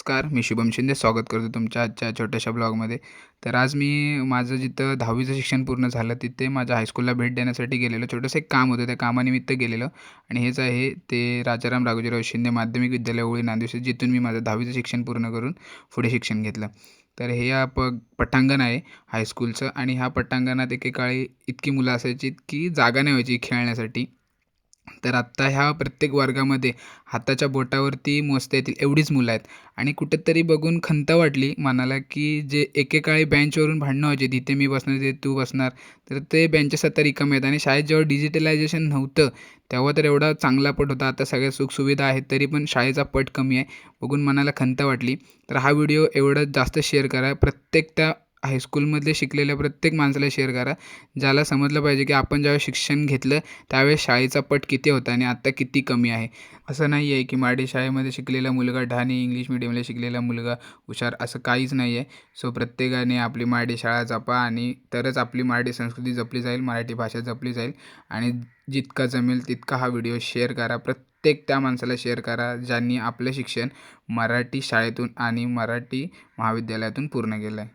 नमस्कार, मी शुभम शिंदे स्वागत करतो तुमच्या आजच्या छोट्याशा ब्लॉगमध्ये. तर आज मी माझं जिथं 10वीचं शिक्षण पूर्ण झालं तिथे माझ्या हायस्कूलला भेट देण्यासाठी गेलेलो. छोटंसं एक काम होतं, त्या कामानिमित्त गेलेलो आणि हेच आहे ते राजाराम राघोजीराव शिंदे माध्यमिक विद्यालय ओळी नांदेड, जिथून मी माझं 10वीचं शिक्षण पूर्ण करून पुढे शिक्षण घेतलं. तर हे पटांगण आहे हायस्कूलचं आणि ह्या पटांगणात एकेकाळी इतकी मुलं असायची की जागा नाही व्हायची खेळण्यासाठी. तर आत्ता ह्या प्रत्येक वर्गामध्ये हाताच्या बोटावरती मोजता येतील एवढीच मुलं आहेत आणि कुठेतरी बघून खंत वाटली मनाला की जे एकेकाळी बेंचवरून भांडणं व्हायची, तिथे मी बसणार तिथे तू बसणार, तर ते बेंचेस आता रिकामे आहेत आणि शाळेत जेव्हा डिजिटलायझेशन नव्हतं तेव्हा तर एवढा चांगला पट होता. आता सगळ्या सुखसुविधा आहेत तरी पण शाळेचा पट कमी आहे. बघून मनाला खंत वाटली. तर हा व्हिडिओ एवढं जास्त शेअर करा, प्रत्येक त्या हायस्कूलमधले शिकलेल्या प्रत्येक माणसाला शेअर करा, ज्याला समजलं पाहिजे की आपण ज्यावेळेस शिक्षण घेतलं त्यावेळेस शाळेचा पट किती होता आणि आत्ता किती कमी आहे. असं नाही आहे की माडी शाळेमध्ये शिकलेला मुलगा ढाणी, इंग्लिश मिडियमला शिकलेला मुलगा हुशार, असं काहीच नाही आहे. सो प्रत्येकाने आपली माडी शाळा जपा आणि तरच आपली माडी संस्कृती जपली जाईल, मराठी भाषा जपली जाईल. आणि जितका जमेल तितका हा व्हिडिओ शेअर करा, प्रत्येक त्या माणसाला शेअर करा ज्यांनी आपलं शिक्षण मराठी शाळेतून आणि मराठी महाविद्यालयातून पूर्ण केलं आहे.